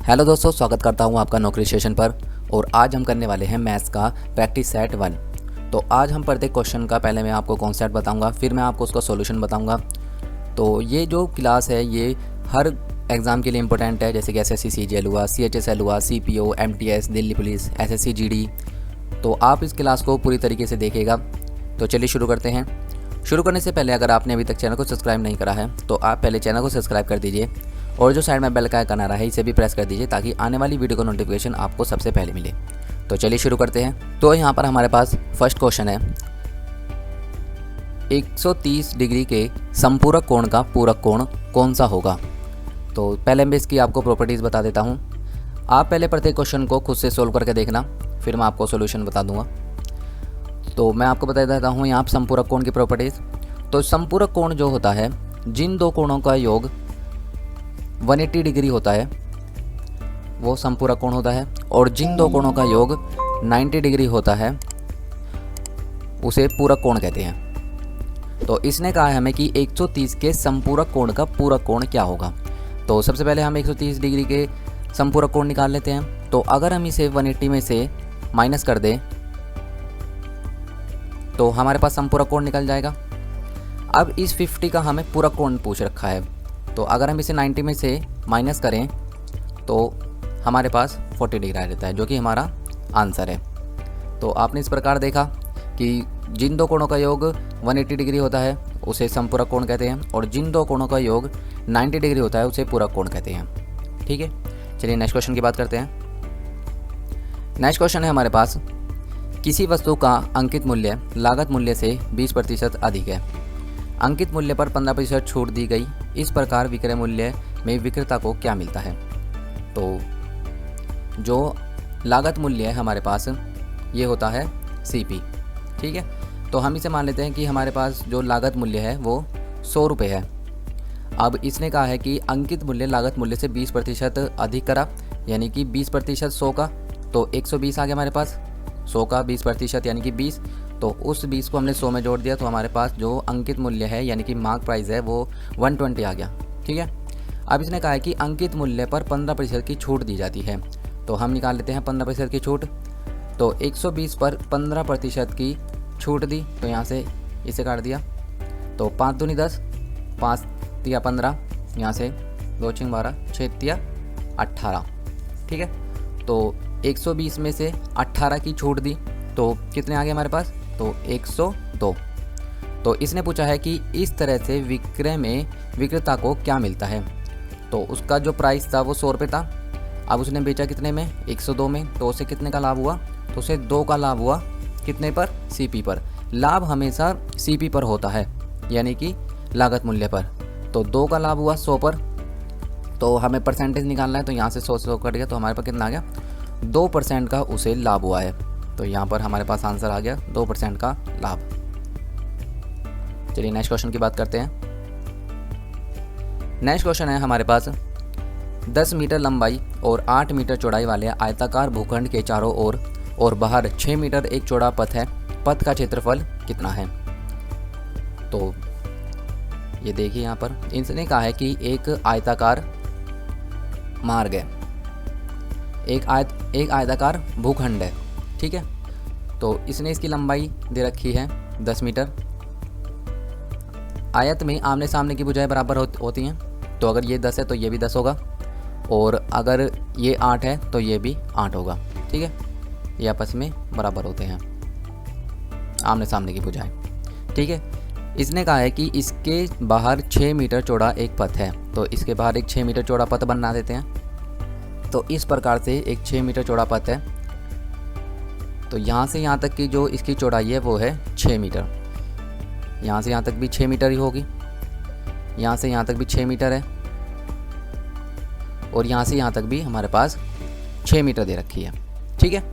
Hello दोस्तों, स्वागत करता हूं आपका नौकरी स्टेशन पर। और आज हम करने वाले हैं मैथ्स का प्रैक्टिस सेट 1। तो आज हम प्रत्येक क्वेश्चन का पहले मैं आपको कॉन्सेप्ट बताऊंगा, फिर मैं आपको उसका सॉल्यूशन बताऊंगा। तो ये जो क्लास है ये हर एग्ज़ाम के लिए इंपॉर्टेंट है, जैसे कि एसएससी सीजीएल हुआ, सीएचएसएल हुआ, CPO, MTS, Delhi police, SSC GD. तो आप इस क्लास को पूरी तरीके से देखिएगा। तो चलिए शुरू करते हैं। शुरू करने से पहले अगर आपने अभी तक चैनल को सब्सक्राइब नहीं करा है तो आप पहले चैनल को सब्सक्राइब कर दीजिए और जो साइड में बेल का आइकन आ रहा है इसे भी प्रेस कर दीजिए ताकि आने वाली वीडियो का नोटिफिकेशन आपको सबसे पहले मिले। तो चलिए शुरू करते हैं। तो यहाँ पर हमारे पास फर्स्ट क्वेश्चन है, 130 डिग्री के संपूरक कोण का पूरक कोण कौन सा होगा। तो पहले मैं इसकी आपको प्रॉपर्टीज़ बता देता हूँ। आप पहले प्रत्येक क्वेश्चन को खुद से सोल्व करके देखना, फिर मैं आपको सोल्यूशन बता दूंगा। तो मैं आपको बता देता हूँ यहाँ संपूरक कोण की प्रॉपर्टीज़। तो संपूरक कोण जो होता है, जिन दो कोणों का योग 180 डिग्री होता है वो संपूरक कोण होता है, और जिन दो कोणों का योग 90 डिग्री होता है उसे पूरक कोण कहते हैं। तो इसने कहा है हमें कि 130 के संपूरक कोण का पूरक कोण क्या होगा। तो सबसे पहले हम 130 डिग्री के संपूरक कोण निकाल लेते हैं। तो अगर हम इसे 180 में से माइनस कर दें तो हमारे पास संपूरक कोण निकल जाएगा। अब इस 50 का हमें पूरक कोण पूछ रखा है, तो अगर हम इसे 90 में से माइनस करें तो हमारे पास 40 डिग्री आ जाता है, जो कि हमारा आंसर है। तो आपने इस प्रकार देखा कि जिन दो कोणों का योग 180 डिग्री होता है उसे संपूरक कोण कहते हैं, और जिन दो कोणों का योग 90 डिग्री होता है उसे पूरक कोण कहते हैं। ठीक है, चलिए नेक्स्ट क्वेश्चन की बात करते हैं। नेक्स्ट क्वेश्चन है हमारे पास, किसी वस्तु का अंकित मूल्य लागत मूल्य से 20% अधिक है। अंकित मूल्य पर 15% छूट दी गई, इस प्रकार विक्रय मूल्य में विक्रेता को क्या मिलता है। तो जो लागत मूल्य है हमारे पास ये होता है सीपी। ठीक है, तो हम इसे मान लेते हैं कि हमारे पास जो लागत मूल्य है वो 100 रुपये है। अब इसने कहा है कि अंकित मूल्य लागत मूल्य से 20% अधिक करा, यानी कि 20% 100 का, तो 120 आ गया हमारे पास। 100 का 20% यानी कि 20, तो उस 20 को हमने 100 में जोड़ दिया तो हमारे पास जो अंकित मूल्य है यानी कि मार्क प्राइस है वो 120 आ गया। ठीक है, अब इसने कहा है कि अंकित मूल्य पर 15% की छूट दी जाती है। तो हम निकाल लेते हैं 15% की छूट। तो 120 पर 15% की छूट दी, तो यहाँ से इसे काट दिया, तो 5 दूनी 10, 5 तिया 15, यहाँ से 2 छिंग 12, 6 तिया 18। ठीक है, तो 120 में से 18 की छूट दी तो कितने आ गए हमारे पास, तो 102। तो इसने पूछा है कि इस तरह से विक्रय में विक्रेता को क्या मिलता है। तो उसका जो प्राइस था वो 100 रुपये था, अब उसने बेचा कितने में, 102 में, तो उसे कितने का लाभ हुआ, तो उसे 2 का लाभ हुआ। कितने पर, सीपी पर। लाभ हमेशा सीपी पर होता है, यानी कि लागत मूल्य पर। तो 2 का लाभ हुआ 100 पर। तो हमें परसेंटेज निकालना है, तो यहाँ से 100 कट गया, तो हमारे पास कितना आ गया, 2% का उसे लाभ हुआ है। तो यहाँ पर हमारे पास आंसर आ गया 2% का लाभ। चलिए नेक्स्ट क्वेश्चन की बात करते हैं। नेक्स्ट क्वेश्चन है हमारे पास, 10 मीटर लंबाई और 8 मीटर चौड़ाई वाले आयताकार भूखंड के चारों ओर और बाहर 6 मीटर एक चौड़ा पथ है। पथ का क्षेत्रफल कितना है। तो ये देखिए यहाँ पर इसने कहा है कि एक आयताकार मार्ग है, एक आयताकार भूखंड है। ठीक है, तो इसने इसकी लंबाई दे रखी है 10 मीटर। आयत में आमने सामने की भुजाएं बराबर होती हैं, तो अगर ये 10 है तो ये भी 10 होगा, और अगर ये 8 है तो ये भी 8 होगा। ठीक है, ये आपस में बराबर होते हैं आमने सामने की भुजाएं। ठीक है, इसने कहा है कि इसके बाहर 6 मीटर चौड़ा एक पथ है, तो इसके बाहर एक 6 मीटर चौड़ा पथ बना देते हैं। तो इस प्रकार से एक 6 मीटर चौड़ा पथ है, तो यहाँ से यहाँ तक की जो इसकी चौड़ाई है वो है 6 मीटर। यहाँ से यहाँ तक भी 6 मीटर ही होगी, यहाँ से यहाँ तक भी 6 मीटर है, और यहाँ से यहाँ तक भी हमारे पास 6 मीटर दे रखी है। ठीक है,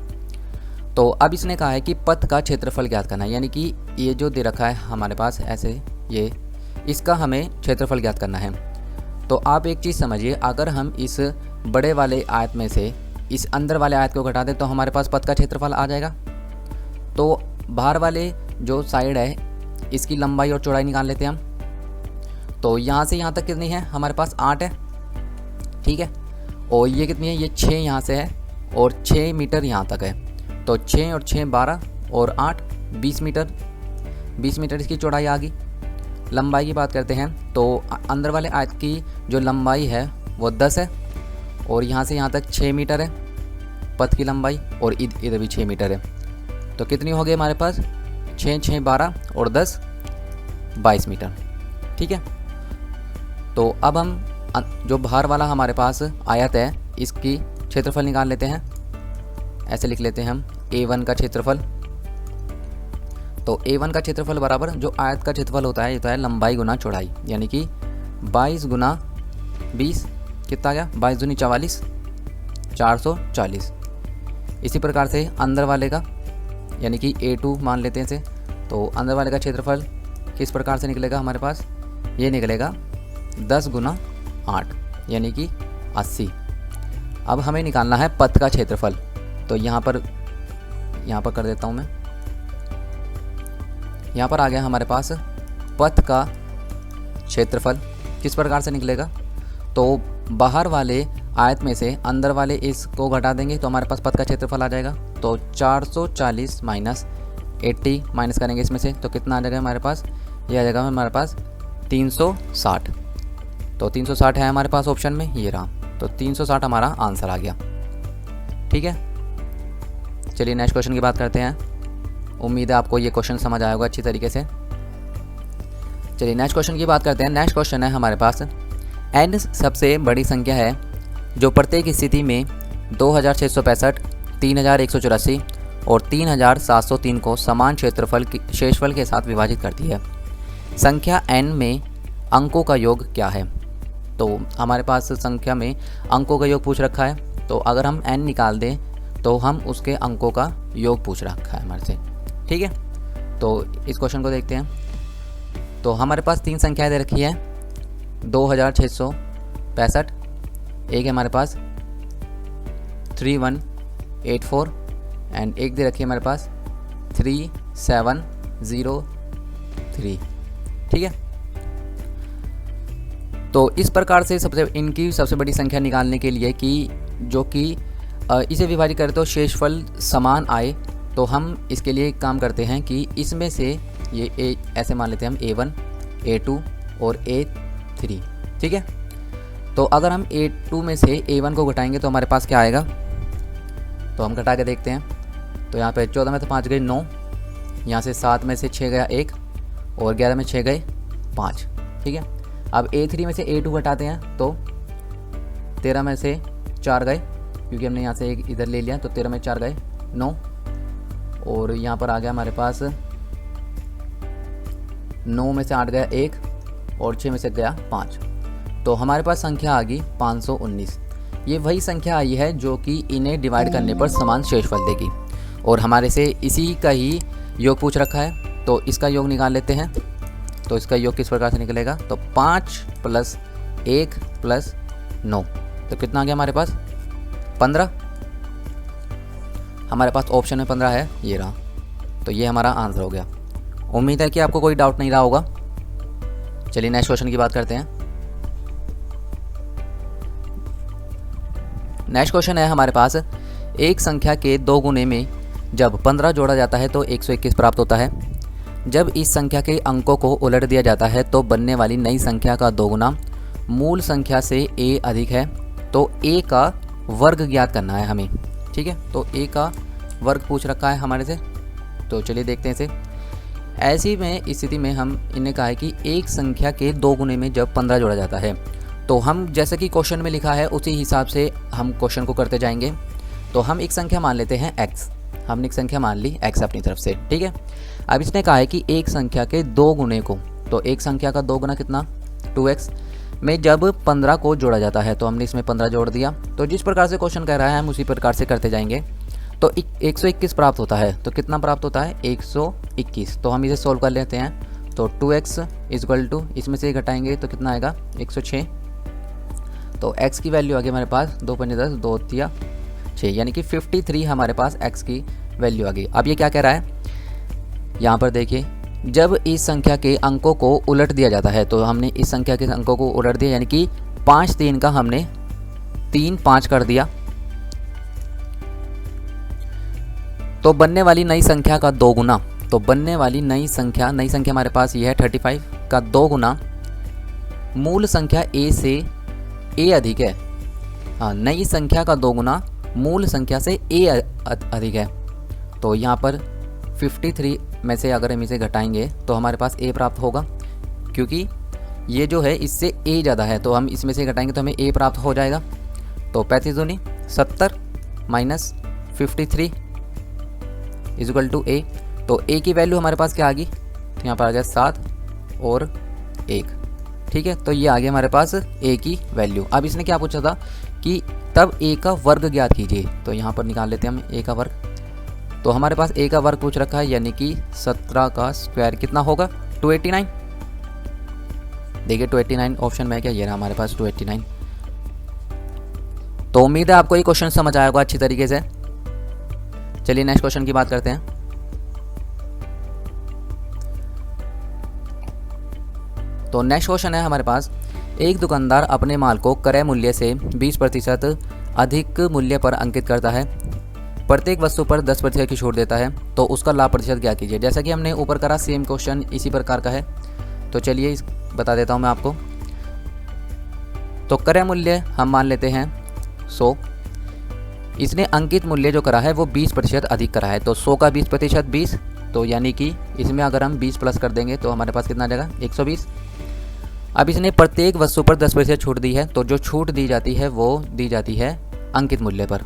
तो अब इसने कहा है कि पथ का क्षेत्रफल ज्ञात करना है, यानी कि ये जो दे रखा है हमारे पास ऐसे, ये इसका हमें क्षेत्रफल ज्ञात करना है। तो आप एक चीज़ समझिए, अगर हम इस बड़े वाले आयत में से इस अंदर वाले आयत को घटा दें तो हमारे पास पथ का क्षेत्रफल आ जाएगा। तो बाहर वाले जो साइड है इसकी लंबाई और चौड़ाई निकाल लेते हैं हम। तो यहाँ से यहाँ तक कितनी है हमारे पास, 8 है। ठीक है, और ये कितनी है, ये 6 यहाँ से है और 6 मीटर यहाँ तक है। तो 6 और 6 12 और 8 20 मीटर, 20 मीटर इसकी चौड़ाई आ गई। लंबाई की बात करते हैं तो अंदर वाले आयत की जो लंबाई है वो 10 है और यहाँ से यहाँ तक 6 मीटर है पथ की लंबाई, और इधर भी 6 मीटर है। तो कितनी हो गई हमारे पास, 6 6 12 और 10 22 मीटर। ठीक है, तो अब हम जो बाहर वाला हमारे पास आयत है इसकी क्षेत्रफल निकाल लेते हैं। ऐसे लिख लेते हैं हम A1 का क्षेत्रफल। तो A1 का क्षेत्रफल बराबर जो आयत का क्षेत्रफल होता है ये होता है लंबाई गुना चौड़ाई, यानी कि 22 गुना 20 कितना आ गया, 22 दूनी 44, 440। इसी प्रकार से अंदर वाले का यानी कि A2 मान लेते हैं इसे। तो अंदर वाले का क्षेत्रफल किस प्रकार से निकलेगा हमारे पास, ये निकलेगा 10 गुना 8 यानी कि 80। अब हमें निकालना है पथ का क्षेत्रफल। तो यहाँ पर कर देता हूँ मैं। यहाँ पर आ गया हमारे पास पथ का क्षेत्रफल किस प्रकार से निकलेगा। तो बाहर वाले आयत में से अंदर वाले इसको घटा देंगे तो हमारे पास पथ का क्षेत्रफल आ जाएगा। तो 440 माइनस 80 माइनस करेंगे इसमें से तो कितना आ जाएगा हमारे पास, ये आ जाएगा हमारे पास 360। तो 360 है हमारे पास ऑप्शन में, ये रहा। तो 360 हमारा आंसर आ गया। ठीक है, चलिए नेक्स्ट क्वेश्चन की बात करते हैं। उम्मीद है आपको ये क्वेश्चन समझ आया होगा अच्छी तरीके से। चलिए नेक्स्ट क्वेश्चन की बात करते हैं। नेक्स्ट क्वेश्चन है हमारे पास, n सबसे बड़ी संख्या है जो प्रत्येक स्थिति में 2665, 3184 और 3703 को समान शेषफल के साथ विभाजित करती है। संख्या n में अंकों का योग क्या है। तो हमारे पास संख्या में अंकों का योग पूछ रखा है। तो अगर हम n निकाल दें तो हम उसके अंकों का योग पूछ रखा है हमारे से। ठीक है, तो इस क्वेश्चन को देखते हैं। तो हमारे पास 3 संख्याएं दे रखी है, 2665, एक है हमारे पास 3184 एंड एक दे रखी है हमारे पास 3703। ठीक है, तो इस प्रकार से इनकी सबसे बड़ी संख्या निकालने के लिए कि जो कि इसे विभाजित करें तो शेषफल समान आए, तो हम इसके लिए एक काम करते हैं कि इसमें से ये ऐसे मान लेते हैं हम A1, A2 और A3। ठीक है, तो अगर हम A2 में से A1 को घटाएंगे तो हमारे पास क्या आएगा, तो हम घटा के देखते हैं। तो यहाँ पे 14 में से 5 गए 9, यहाँ से 7 में से 6 गया 1 और 11 में 6 गए 5। ठीक है, अब A3 में से A2 घटाते हैं तो 13 में से 4 गए, क्योंकि हमने यहाँ से एक इधर ले लिया, तो 13 में 4 गए 9 और यहाँ पर आ गया हमारे पास 9 में से 8 गया 1 और 6 में से गया 5। तो हमारे पास संख्या आ गई 519। ये वही संख्या आई है जो कि इन्हें डिवाइड करने पर समान शेषफल देगी, और हमारे से इसी का ही योग पूछ रखा है। तो इसका योग निकाल लेते हैं। तो इसका योग किस प्रकार से निकलेगा, तो 5 + 1 + 9, तो कितना आ गया हमारे पास 15। हमारे पास ऑप्शन में 15 है, ये रहा। तो ये हमारा आंसर हो गया। उम्मीद है कि आपको कोई डाउट नहीं रहा होगा। चलिए नेक्स्ट क्वेश्चन की बात करते हैं। नेक्स्ट क्वेश्चन है हमारे पास, एक संख्या के 2 गुने में जब 15 जोड़ा जाता है तो 121 प्राप्त होता है। जब इस संख्या के अंकों को उलट दिया जाता है तो बनने वाली नई संख्या का 2 गुना मूल संख्या से a अधिक है, तो a का वर्ग ज्ञात करना है हमें। ठीक है, तो a का वर्ग पूछ रखा है हमारे से। तो चलिए देखते हैं इसे। ऐसी में स्थिति में हम इन्हें कहा है कि एक संख्या के 2 गुने में जब 15 जोड़ा जाता है, तो हम जैसे कि क्वेश्चन में लिखा है उसी हिसाब से हम क्वेश्चन को करते जाएंगे। तो हम एक संख्या मान लेते हैं x, हमने एक संख्या मान ली x अपनी तरफ से। ठीक है, अब इसने कहा है कि एक संख्या के 2 गुने को, तो एक संख्या का 2 गुना कितना 2x में जब 15 को जोड़ा जाता है, तो हमने इसमें 15 जोड़ दिया। तो जिस प्रकार से क्वेश्चन कह रहा है हम उसी प्रकार से करते जाएंगे। तो 121 प्राप्त होता है, तो कितना प्राप्त होता है 121। तो हम इसे सोल्व कर लेते हैं। तो 2x = इसमें से घटाएंगे तो कितना आएगा 106। तो x की वैल्यू आ गई हमारे पास 2 × 5 = 10, 2 × 3 = 6, यानी कि 53 हमारे पास x की वैल्यू आ गई। अब ये क्या कह रहा है, यहाँ पर देखिए, जब इस संख्या के अंकों को उलट दिया जाता है, तो हमने इस संख्या के अंकों को उलट दिया, यानी कि 5 3 का हमने 3 5 कर दिया तो बनने वाली नई संख्या का 2 गुना, तो बनने वाली नई संख्या हमारे पास ये है 35 का 2 गुना मूल संख्या a से a अधिक है। हाँ, नई संख्या का 2 गुना मूल संख्या से a अधिक है। तो यहाँ पर 53 में से अगर हम इसे घटाएंगे तो हमारे पास a प्राप्त होगा, क्योंकि ये जो है इससे a ज़्यादा है, तो हम इसमें से घटाएंगे तो हमें a प्राप्त हो जाएगा। तो 35 दूनी 70 माइनस 53 इक्वल टू a। तो a की वैल्यू हमारे पास क्या आ गई, तो यहाँ पर आ गया 7 और 1। ठीक है, तो ये आ गया हमारे पास a की वैल्यू। अब इसने क्या पूछा था कि तब a का वर्ग ज्ञात कीजिए, तो यहाँ पर निकाल लेते हैं हम a का वर्ग। तो हमारे पास a का वर्ग पूछ रखा है, यानी कि 17 का स्क्वायर कितना होगा 289। देखिए 289 ऑप्शन में क्या, ये रहा हमारे पास 289। तो उम्मीद है आपको ये क्वेश्चन समझ आया होगा अच्छी तरीके से। चलिए नेक्स्ट क्वेश्चन की बात करते हैं। तो नेक्स्ट क्वेश्चन है हमारे पास, एक दुकानदार अपने माल को क्रय मूल्य से 20% अधिक मूल्य पर अंकित करता है, प्रत्येक वस्तु पर 10% की छूट देता है, तो उसका लाभ प्रतिशत क्या कीजिए। जैसा कि हमने ऊपर करा सेम क्वेश्चन इसी प्रकार का है, तो चलिए बता देता हूं मैं आपको। तो क्रय मूल्य हम मान लेते हैं 100, इसने अंकित मूल्य जो करा है वो 20% अधिक करा है, तो 100 का 20% 20, तो यानी कि इसमें अगर हम 20 प्लस कर देंगे तो हमारे पास कितना आ जाएगा 120। अब इसने प्रत्येक वस्तु पर 10% छूट दी है, तो जो छूट दी जाती है वो दी जाती है अंकित मूल्य पर।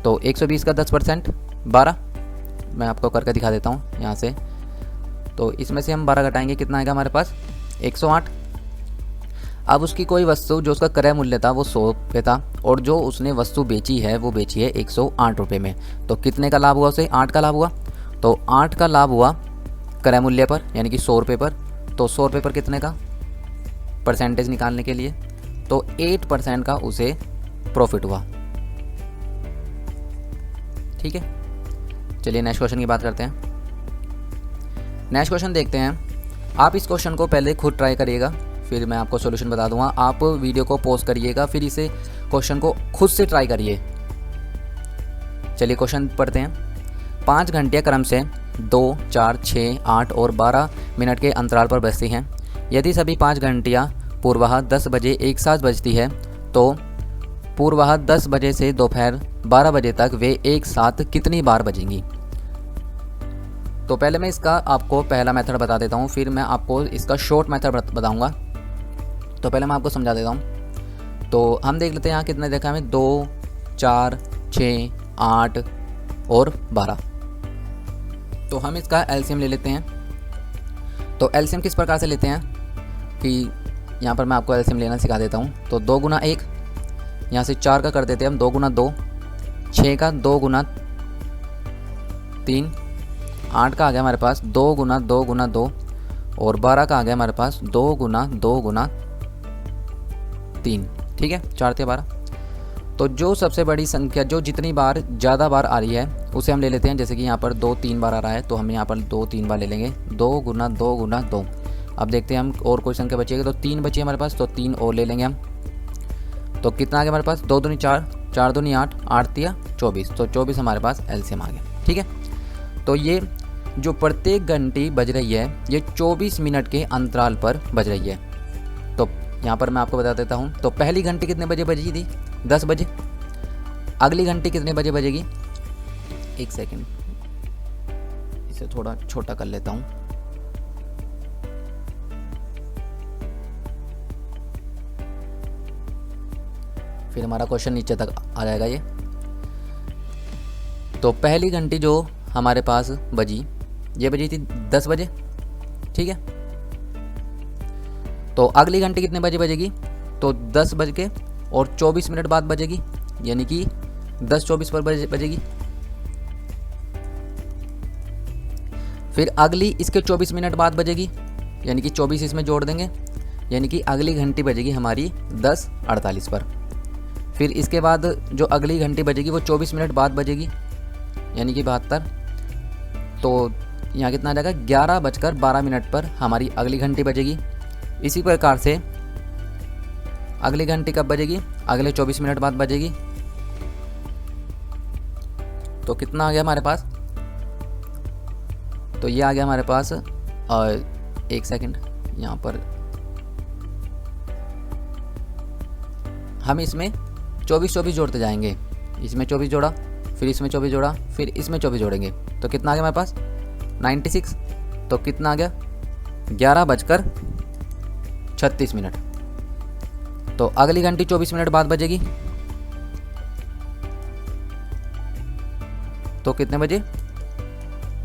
तो 120 का 10% 12, मैं आपको करके दिखा देता हूँ यहाँ से। तो इसमें से हम 12 घटाएंगे, कितना आएगा हमारे पास 108। अब उसकी कोई वस्तु जो उसका क्रय मूल्य था वो 100 रुपये था, और जो उसने वस्तु बेची है वो बेची है 108 रुपये में। तो कितने का लाभ हुआ उसे, 8 का लाभ हुआ। तो 8 का लाभ हुआ क्रय मूल्य पर, यानी कि 100 रुपये पर। तो 100 रुपये पर कितने का परसेंटेज निकालने के लिए, तो 8% का उसे प्रॉफिट हुआ। ठीक है, चलिए नेक्स्ट क्वेश्चन की बात करते हैं। नेक्स्ट क्वेश्चन देखते हैं। आप इस क्वेश्चन को पहले खुद ट्राई करिएगा, फिर मैं आपको सॉल्यूशन बता दूंगा। आप वीडियो को पॉज करिएगा, फिर इसे क्वेश्चन को खुद से ट्राई करिए। चलिए क्वेश्चन पढ़ते हैं। 5 घंटियाँ क्रम से 2, 4, 6, 8 और 12 मिनट के अंतराल पर बजती हैं। यदि सभी 5 घंटियाँ पूर्वाह 10 बजे एक साथ बजती है, तो पूर्वाह 10 बजे से दोपहर 12 बजे तक वे एक साथ कितनी बार बजेंगी। तो पहले मैं इसका आपको पहला मेथड बता देता हूँ, फिर मैं आपको इसका शॉर्ट मेथड बताऊँगा। तो पहले मैं आपको समझा देता हूँ। तो हम देख लेते हैं यहाँ कितने देखा हमें, 2, 4, 6, 8 और 12। तो हम इसका एलसीएम ले लेते हैं। तो एलसीएम किस प्रकार से लेते हैं कि यहाँ पर मैं आपको एलसीएम लेना सिखा देता हूँ। तो 2 गुना 1, यहाँ से 4 का कर देते हैं हम 2 गुना 2, 6 का 2 गुना 3, 8 का आ गया हमारे पास 2 गुना 2 गुना 2, और 12 का आ गया हमारे पास 2 गुना 2 गुना 3। ठीक है, 4 थे 12। तो जो सबसे बड़ी संख्या जो जितनी बार ज़्यादा बार आ रही है उसे हम ले लेते हैं। जैसे कि यहाँ पर 2 3 बार आ रहा है, तो हम यहाँ पर 2 3 बार ले लेंगे, 2 गुना 2 गुना 2। अब देखते हैं हम और कोई संख्या बचेगी, तो 3 बची हमारे पास, तो 3 और ले लेंगे हम। तो कितना आ गया हमारे पास, 2 दूनी 4, 4 दूनी 8, 8 तिया 24, तो 24 हमारे पास एलसीएम आ गया। ठीक है, तो ये जो प्रत्येक घंटी बज रही है ये 24 मिनट के अंतराल पर बज रही है। तो यहाँ पर मैं आपको बता देता हूँ। तो पहली घंटी कितने बजे बजी थी, 10 बजे। अगली घंटी कितने बजे बजेगी, 1 सेकेंड, इसे थोड़ा छोटा कर लेता हूँ। फिर हमारा क्वेश्चन नीचे तक आ जाएगा ये। तो पहली घंटी जो हमारे पास बजी, ये बजी थी 10 बजे। ठीक है, तो अगली घंटी कितने बजे बजेगी, तो 10 बज के और 24 मिनट बाद बजेगी, यानी कि 10:24 पर बजेगी। फिर अगली इसके 24 मिनट बाद बजेगी, यानी कि 24 इसमें जोड़ देंगे, यानी कि अगली घंटी बजेगी हमारी 10:48 पर। फिर इसके बाद जो अगली घंटी बजेगी वो 24 मिनट बाद बजेगी, यानी कि 72। तो यहाँ कितना आ जाएगा, 11:12 पर हमारी अगली घंटी बजेगी। इसी प्रकार से अगली घंटी कब बजेगी, अगले 24 मिनट बाद बजेगी। तो कितना आ गया हमारे पास, तो ये आ गया हमारे पास, और एक सेकंड यहाँ पर हम इसमें 24 जोड़ते जाएंगे। इसमें 24 जोड़ा, फिर इसमें 24 जोड़ा, फिर इसमें 24 जोड़ेंगे, तो कितना आ गया हमारे पास 96। तो कितना आ गया 11:36। तो अगली घंटी 24 मिनट बाद बजेगी, तो कितने बजे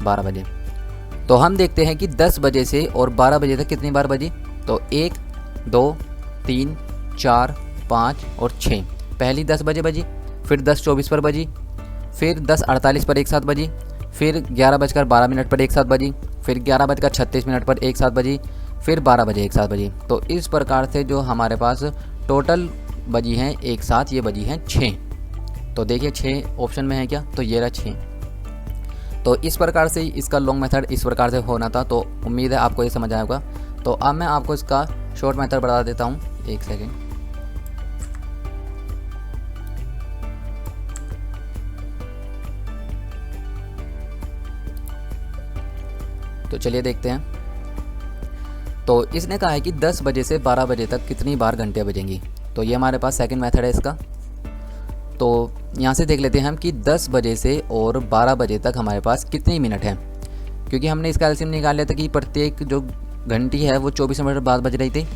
12 बजे। तो हम देखते हैं कि 10 बजे से और 12 बजे तक कितनी बार बजी, तो 1 2 3 4 5 और 6। पहली 10 बजे बजी, फिर 10:24 पर बजी, फिर 10:48 पर एक साथ बजी, फिर 11:12 पर एक साथ बजी, फिर 11:36 पर एक साथ बजी, फिर 12 बजे एक साथ बजी। तो इस प्रकार से जो हमारे पास टोटल बजी हैं एक साथ, ये बजी हैं 6। तो देखिए 6 ऑप्शन में है क्या, तो ये रहा 6। तो इस प्रकार से इसका लॉन्ग मेथड इस प्रकार से होना था। तो उम्मीद है आपको ये समझ आया होगा। तो अब मैं आपको इसका शॉर्ट मेथड बता देता हूँ, एक सेकेंड। तो चलिए देखते हैं। तो इसने कहा है कि 10 बजे से 12 बजे तक कितनी बार घंटियाँ बजेंगी। तो ये हमारे पास सेकंड मेथड है इसका। तो यहाँ से देख लेते हैं हम कि 10 बजे से और 12 बजे तक हमारे पास कितनी मिनट हैं, क्योंकि हमने इसका एलसीएम निकाल लिया था कि प्रत्येक जो घंटी है वो 24 मिनट बाद बज रही थी।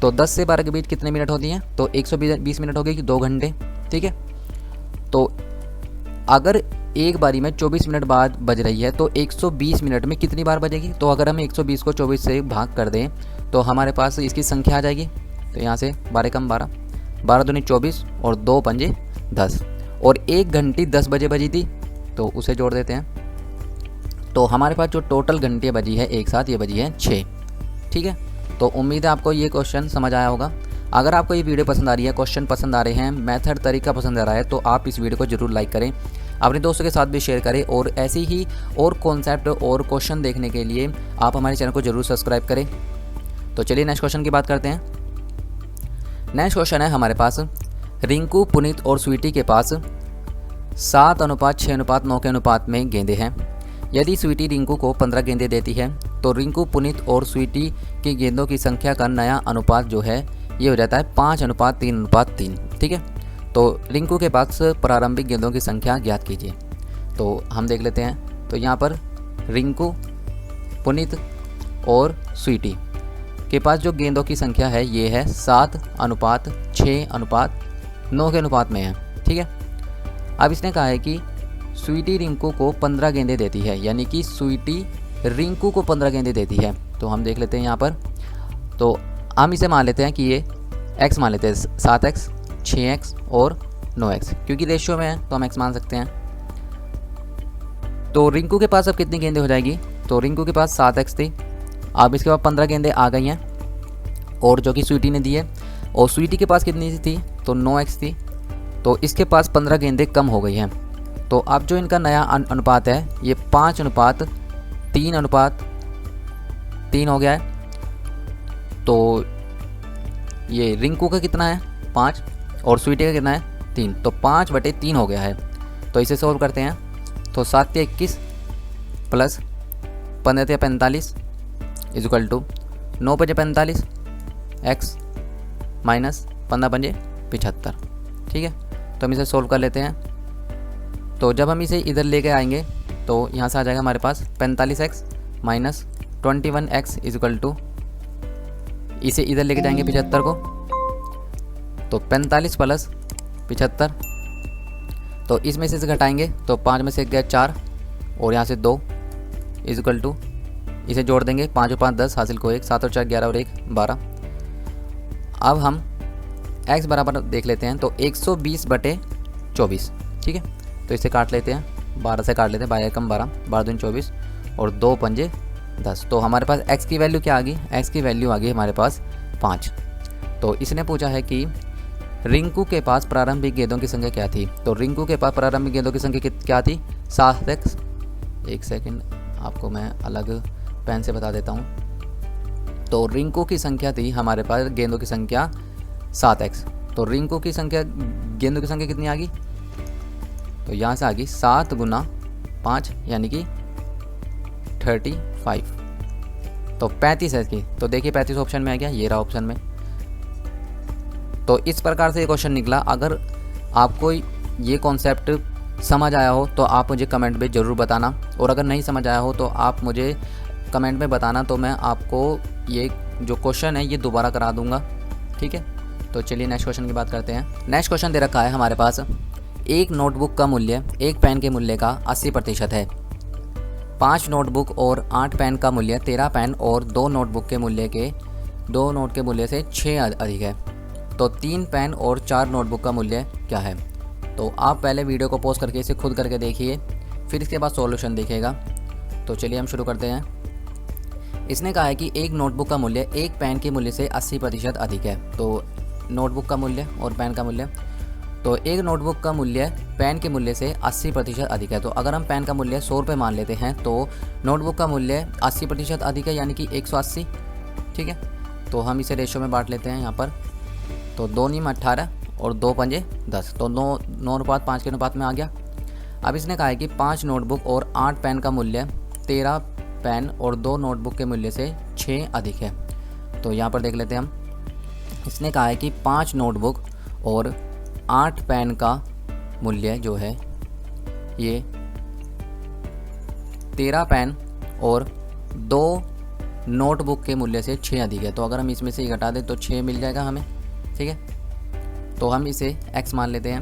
तो 10 से 12 के बीच कितने मिनट होती हैं, तो 120 मिनट हो गई कि 2 घंटे, ठीक है। तो अगर एक बारी में 24 मिनट बाद बज रही है तो 120 मिनट में कितनी बार बजेगी। तो अगर हम 120 को 24 से भाग कर दें तो हमारे पास इसकी संख्या आ जाएगी। तो यहाँ से 12 कम 12, 12 दूनी 24 और 2 पंजे 10, और 1 घंटी 10 बजे बजी थी, तो उसे जोड़ देते हैं। तो हमारे पास जो टोटल घंटियाँ बजी है एक साथ, ये बजी है 6, ठीक है। तो उम्मीद है आपको ये क्वेश्चन समझ आया होगा। अगर आपको ये वीडियो पसंद आ रही है, क्वेश्चन पसंद आ रहे हैं, मेथड तरीका पसंद आ रहा है, तो आप इस वीडियो को जरूर लाइक करें, अपने दोस्तों के साथ भी शेयर करें, और ऐसे ही और कॉन्सेप्ट और क्वेश्चन देखने के लिए आप हमारे चैनल को जरूर सब्सक्राइब करें। तो चलिए नेक्स्ट क्वेश्चन की बात करते हैं। नेक्स्ट क्वेश्चन है हमारे पास, रिंकू, पुनीत और स्वीटी के पास 7:6:9 के अनुपात में गेंदें हैं। यदि स्वीटी रिंकू को 15 गेंदें देती है तो रिंकू, पुनीत और स्वीटी की गेंदों की संख्या का नया अनुपात जो है ये हो जाता है 5:3:3, ठीक है। तो रिंकू के पास प्रारंभिक गेंदों की संख्या ज्ञात कीजिए। तो हम देख लेते हैं। तो यहाँ पर रिंकू, पुनीत और स्वीटी के पास जो गेंदों की संख्या है ये है 7:6:9 के अनुपात में है, ठीक है। अब इसने कहा है कि स्वीटी रिंकू को 15 गेंदें देती है, यानी कि स्वीटी रिंकू को 15 गेंदें देती है। तो हम देख लेते हैं यहाँ पर। तो हम इसे मान लेते हैं कि ये x मान लेते हैं, 7x, 6x और 9x, क्योंकि रेशियो में है तो हम x मान सकते हैं। तो रिंकू के पास अब कितनी गेंदें हो जाएगी, तो रिंकू के पास 7x थी, अब इसके बाद 15 गेंदें आ गई हैं और जो कि स्वीटी ने दी है, और स्वीटी के पास कितनी थी, तो 9x थी, तो इसके पास 15 गेंदें कम हो गई हैं। तो अब जो इनका नया अनुपात है ये 5:3:3 हो गया है। तो ये रिंकू का कितना है 5 और स्वीटी का कितना है 3, तो 5/3 हो गया है। तो इसे सोल्व करते हैं। तो 7 × 21 plus 15 × 45 equal to 9 × 45 x minus 15 × 75, ठीक है। तो हम इसे सोल्व कर लेते हैं। तो जब हम इसे इधर लेके आएंगे तो यहाँ से आ जाएगा हमारे पास 45x minus 21x equal to, इसे इधर लेके जाएंगे 75 को, तो 45 प्लस 75, तो इसमें से घटाएंगे तो 5 में से गया 4 और यहाँ से 2 इक्वल टू, इसे जोड़ देंगे 5 और 5 10, हासिल को 1, 7 और 4 11 और 1 12। अब हम x बराबर देख लेते हैं, तो 120/24, ठीक है। तो इसे काट लेते हैं, 12 से काट लेते हैं, 12 कम 12, 12 दूनी 24 और 2 पंजे 10। तो हमारे पास x की वैल्यू क्या आ गई, x की वैल्यू आ गई हमारे पास 5। तो इसने पूछा है कि रिंकू के पास प्रारंभिक गेंदों की संख्या क्या थी। तो रिंकू के पास प्रारंभिक गेंदों की संख्या क्या थी, 7x। एक सेकंड आपको मैं अलग पेन से बता देता हूँ। तो रिंकू की संख्या थी हमारे पास गेंदों की संख्या 7x, तो रिंकू की संख्या, गेंदों की संख्या कितनी आ गई, तो यहाँ से आ गई 7 गुना 5 यानी कि 35, तो 35 है इसकी। तो देखिए 35 ऑप्शन में आ गया, ये रहा ऑप्शन में। तो इस प्रकार से ये क्वेश्चन निकला। अगर आपको ये कॉन्सेप्ट समझ आया हो तो आप मुझे कमेंट में ज़रूर बताना, और अगर नहीं समझ आया हो तो आप मुझे कमेंट में बताना, तो मैं आपको ये जो क्वेश्चन है ये दोबारा करा दूंगा, ठीक है। तो चलिए नेक्स्ट क्वेश्चन की बात करते हैं। नेक्स्ट क्वेश्चन दे रखा है हमारे पास, एक नोटबुक का मूल्य एक पेन के मूल्य का 80% है। 5 नोटबुक और 8 पेन का मूल्य 13 पेन और 2 नोटबुक के मूल्य के 2 नोट के मूल्य से 6 अधिक है। तो 3 पेन और 4 नोटबुक का मूल्य क्या है। तो आप पहले वीडियो को पॉज करके इसे खुद करके देखिए, फिर इसके बाद सॉल्यूशन देखिएगा। तो चलिए हम शुरू करते हैं। इसने कहा है कि एक नोटबुक का मूल्य एक पेन के मूल्य से 80% अधिक है। तो नोटबुक का मूल्य और पेन का मूल्य, तो एक नोटबुक का मूल्य पेन के मूल्य से 80% अधिक है। तो अगर हम पेन का मूल्य 100 रुपये मान लेते हैं तो नोटबुक का मूल्य 80% अधिक है, यानी कि 180, ठीक है। तो हम इसे रेशो में बांट लेते हैं यहाँ पर। तो 2 नीम 18 और 2 पंजे 10, तो 9:5 के अनुपात में आ गया। अब इसने कहा है कि 5 नोटबुक और 8 पेन का मूल्य 13 पेन और 2 नोटबुक के मूल्य से 6 अधिक है। तो यहाँ पर देख लेते हैं हम। इसने कहा है कि 5 नोटबुक और 8 पेन का मूल्य जो है ये 13 पेन और 2 नोटबुक के मूल्य से 6 अधिक है। तो अगर हम इसमें से घटा दें तो 6 मिल जाएगा हमें, ठीक है। तो हम इसे x मान लेते हैं,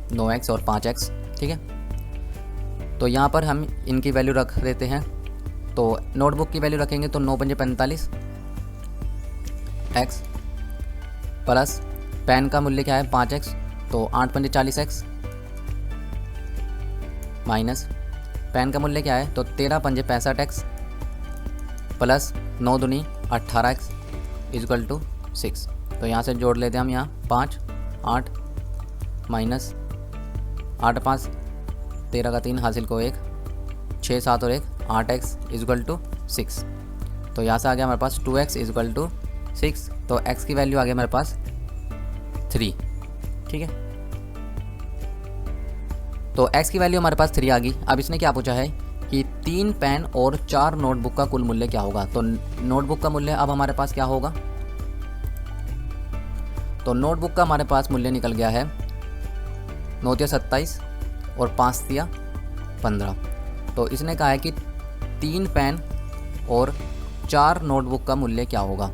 9x और 5x, ठीक है। तो यहाँ पर हम इनकी वैल्यू रख देते हैं। तो नोटबुक की वैल्यू रखेंगे तो 9 पंजे 45 x प्लस पेन का मूल्य क्या है 5x, तो 8 पंजे 40x माइनस पेन का मूल्य क्या है, तो 13 पंजे 65x प्लस 9 दूनी 18x इक्वल टू 6। तो यहाँ से जोड़ लेते हैं हम, यहाँ 5 8 माइनस 8 5 13 का 3 हासिल को 1 6 7 और 1 8x इक्वल टू 6। तो यहाँ से आ गया हमारे पास 2x इक्वल टू 6। तो x की वैल्यू आ गई हमारे पास 3, ठीक है। तो x की वैल्यू हमारे पास 3 आ गई। अब इसने क्या पूछा है कि 3 पेन और 4 नोटबुक का कुल मूल्य क्या होगा। तो नोटबुक का मूल्य अब हमारे पास क्या होगा, तो नोटबुक का हमारे पास मूल्य निकल गया है 9 तिया 27 और 5 तिया 15। तो इसने कहा है कि 3 पेन और 4 नोटबुक का मूल्य क्या होगा।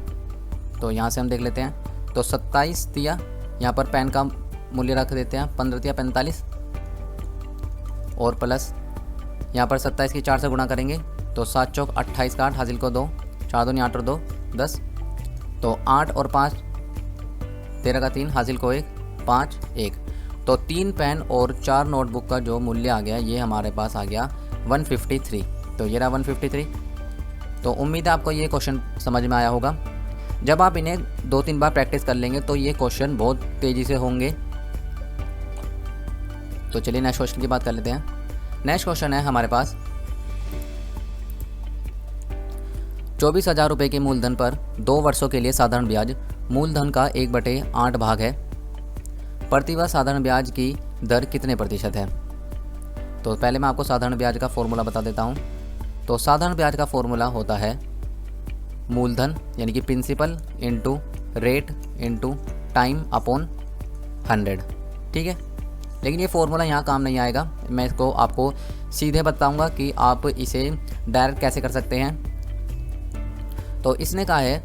तो यहाँ से हम देख लेते हैं। तो 27 तिया, यहाँ पर पेन का मूल्य रख देते हैं 15 तिया 45 और प्लस यहाँ पर 27 की 4 से गुणा करेंगे तो 7 चौक 28 का 8 हासिल को 2 4 दूनी 8 और 2 10। तो 8 और 5 13 का 3 हासिल को 1 5 1। तो 3 पेन और 4 नोटबुक का जो मूल्य आ गया ये हमारे पास आ गया 153। तो ये रहा 153। तो उम्मीद है आपको ये क्वेश्चन समझ में आया होगा। जब आप इन्हें 2-3 बार प्रैक्टिस कर लेंगे तो ये क्वेश्चन बहुत तेज़ी से होंगे। तो चलिए नेक्स्ट क्वेश्चन की बात कर लेते हैं। नेक्स्ट क्वेश्चन है हमारे पास, 24,000 रुपये के मूलधन पर 2 वर्षों के लिए साधारण ब्याज मूलधन का 1/8 भाग है। प्रतिवर्ष साधारण ब्याज की दर कितने प्रतिशत है। तो पहले मैं आपको साधारण ब्याज का फॉर्मूला बता देता हूँ। तो साधारण ब्याज का फॉर्मूला होता है मूलधन यानी कि principal into rate into time upon 100, ठीक है। लेकिन ये फॉर्मूला यहाँ काम नहीं आएगा। मैं इसको आपको सीधे बताऊँगा कि आप इसे डायरेक्ट कैसे कर सकते हैं। तो इसने कहा है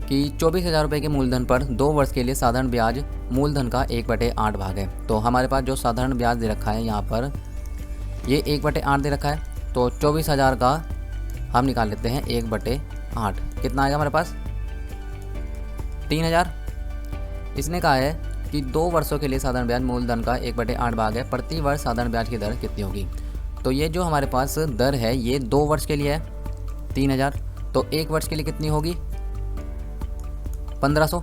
कि 24,000 रुपये के मूलधन पर 2 वर्ष के लिए साधारण ब्याज मूलधन का 1/8 भाग है। तो हमारे पास जो साधारण ब्याज दे रखा है यहाँ पर ये 1/8 दे रखा है। तो 24,000 का हम निकाल लेते हैं 1/8, कितना आएगा हमारे पास 3,000। इसने कहा है कि 2 वर्षों के लिए साधारण ब्याज मूलधन का 1/8 भाग है। प्रति वर्ष साधारण ब्याज की दर कितनी होगी। तो ये जो हमारे पास दर है ये 2 वर्ष के लिए है 3,000। तो 1 वर्ष के लिए कितनी होगी 1500।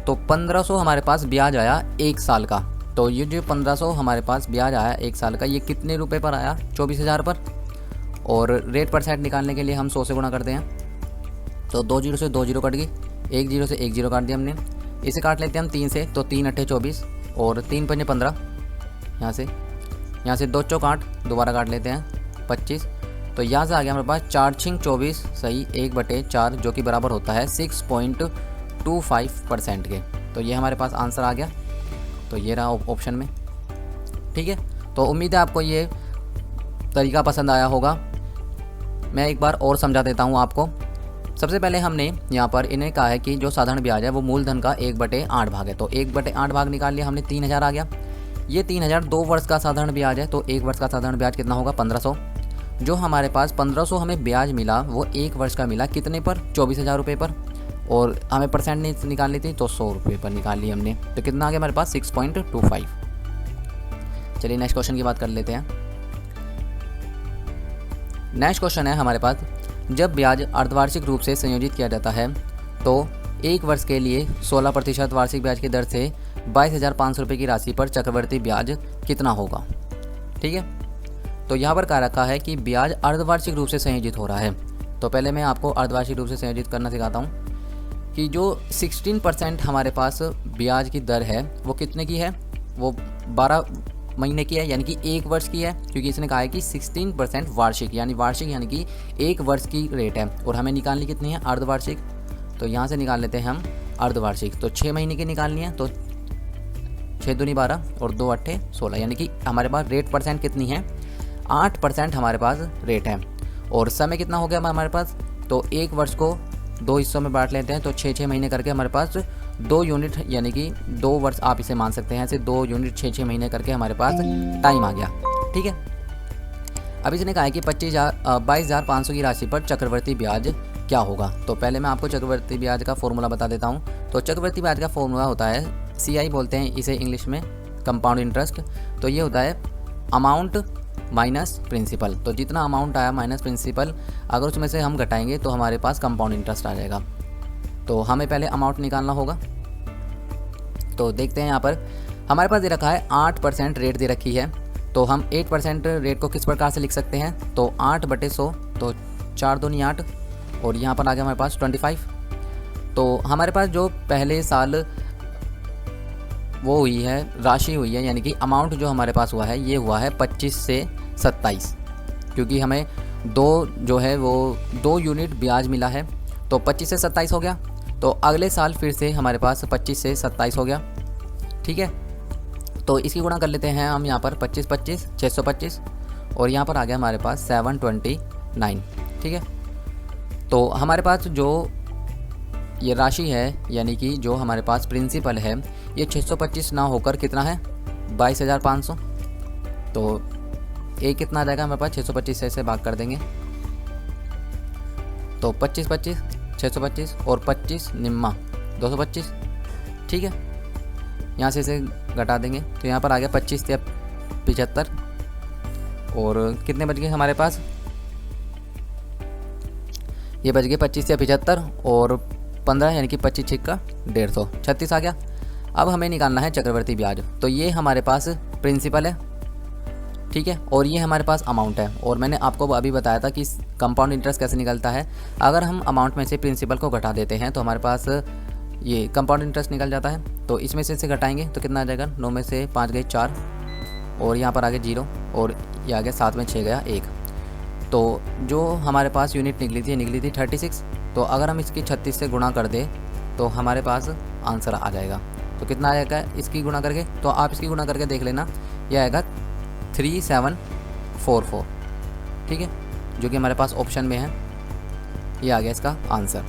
तो 1500 हमारे पास ब्याज आया 1 साल का। तो ये जो 1500 हमारे पास ब्याज आया 1 साल का, ये कितने रुपए पर आया 24,000 पर। और रेट परसेंट निकालने के लिए हम 100 से गुणा करते हैं। तो 2 जीरो से 2 जीरो कट गई, 1 जीरो से 1 जीरो काट दिया हमने। इसे काट लेते हैं हम 3 से, तो 3 अट्ठे 24 और 3 पंजे 15, यहाँ से 2 चौक 8, दोबारा काट लेते हैं 25। तो यहाँ से आ गया हमारे पास 4 छिंग 24 सही 1/4 जो कि बराबर होता है 6.25% के। तो ये हमारे पास आंसर आ गया। तो ये रहा ऑप्शन में। ठीक है, तो उम्मीद है आपको ये तरीका पसंद आया होगा। मैं एक बार और समझा देता हूँ आपको। सबसे पहले हमने यहाँ पर इन्हें कहा है कि जो साधारण ब्याज है वो मूलधन का 1/8 भाग है। तो 1/8 भाग निकाल लिया हमने, 3000 आ गया। ये 3000 2 वर्ष का साधारण ब्याज है, तो 1 वर्ष का साधारण ब्याज कितना होगा 1500। जो हमारे पास 1500 हमें ब्याज मिला वो 1 वर्ष का मिला कितने पर, 24,000 रुपये पर। और हमें परसेंट निकालनी थी तो 100 रुपये पर निकाल ली हमने। तो कितना आ गया हमारे पास 6.25। चलिए नेक्स्ट क्वेश्चन की बात कर लेते हैं। नेक्स्ट क्वेश्चन है हमारे पास, जब ब्याज अर्धवार्षिक रूप से संयोजित किया जाता है तो 1 वर्ष के लिए 16% वार्षिक ब्याज की दर से 22,500 रुपये की राशि पर चक्रवर्ती ब्याज कितना होगा। ठीक है, तो यहाँ पर कहा रखा है कि ब्याज अर्धवार्षिक रूप से संयोजित हो रहा है। तो पहले मैं आपको अर्धवार्षिक रूप से संयोजित करना सिखाता हूँ कि जो 16% हमारे पास ब्याज की दर है वो कितने की है, वो 12 महीने की है, यानी कि 1 वर्ष की है। क्योंकि इसने कहा है कि 16% वार्षिक यानी कि 1 वर्ष की रेट है और हमें निकालनी कितनी है अर्धवार्षिक। तो यहाँ से निकाल लेते हैं हम अर्धवार्षिक। तो 6 महीने की निकालनी है, तो 6 दूनी 12 और 2 अट्ठे 16, यानी कि हमारे पास रेट परसेंट कितनी है 8% हमारे पास रेट है। और समय कितना हो गया हमारे पास, तो 1 वर्ष को 2 हिस्सों में बांट लेते हैं। तो 6 महीने करके हमारे पास 2 यूनिट यानी कि 2 वर्ष आप इसे मान सकते हैं। ऐसे 2 यूनिट 6 महीने करके हमारे पास टाइम आ गया। ठीक है, अब इसने कहा है कि 22,500 की राशि पर चक्रवर्ती ब्याज क्या होगा। तो पहले मैं आपको चक्रवर्ती ब्याज का फॉर्मूला बता देता हूँ। तो चक्रवर्ती ब्याज का फॉर्मूला होता है CI बोलते हैं इसे इंग्लिश में, कंपाउंड इंटरेस्ट। तो ये होता है अमाउंट माइनस प्रिंसिपल। तो जितना अमाउंट आया माइनस प्रिंसिपल, अगर उसमें से हम घटाएंगे तो हमारे पास कंपाउंड इंटरेस्ट आ जाएगा। तो हमें पहले अमाउंट निकालना होगा। तो देखते हैं यहाँ पर हमारे पास दे रखा है 8% रेट दे रखी है। तो हम 8% रेट को किस प्रकार से लिख सकते हैं, तो 8/100, तो 4 दूनी 8 और यहाँ पर आ गया हमारे पास 25। तो हमारे पास जो पहले साल वो हुई है राशि हुई है, यानी कि अमाउंट जो हमारे पास हुआ है ये हुआ है 25 से 27, क्योंकि हमें 2 यूनिट ब्याज मिला है। तो 25 से 27 हो गया। तो अगले साल फिर से हमारे पास 25 से 27 हो गया। ठीक है, तो इसकी गुणा कर लेते हैं हम यहाँ पर 25 625 और यहाँ पर आ गया हमारे पास 729। ठीक है, तो हमारे पास जो ये राशि है यानी कि जो हमारे पास प्रिंसिपल है ये 625 ना होकर कितना है 22,500। तो एक कितना आ जाएगा हमारे पास 625 से भाग कर देंगे। तो 25 625 और 25 निम्मा 225। ठीक है, यहाँ से इसे घटा देंगे तो यहाँ पर आ गया 25 या 75 और कितने बच गए हमारे पास, ये बच गए 25 या 75 और 15 यानी कि 25 छिक्का 150 36 आ गया। अब हमें निकालना है चक्रवर्ती ब्याज। तो ये हमारे पास प्रिंसिपल है, ठीक है, और ये हमारे पास अमाउंट है। और मैंने आपको अभी बताया था कि कंपाउंड इंटरेस्ट कैसे निकलता है। अगर हम अमाउंट में से प्रिंसिपल को घटा देते हैं तो हमारे पास ये कंपाउंड इंटरेस्ट निकल जाता है। तो इसमें से घटाएंगे तो कितना आ जाएगा, 9 में से 5 गए 4 और यहाँ पर आगे 0 और ये आगे 7 में 6 गया 1। तो जो हमारे पास यूनिट निकली थी 36। तो अगर हम इसकी 36 से गुणा कर दें तो हमारे पास आंसर आ जाएगा। तो कितना आएगा इसकी गुणा करके, तो आप इसकी गुणा करके देख लेना, यह आएगा 3744। ठीक है, जो कि हमारे पास ऑप्शन में है, ये आ गया इसका आंसर।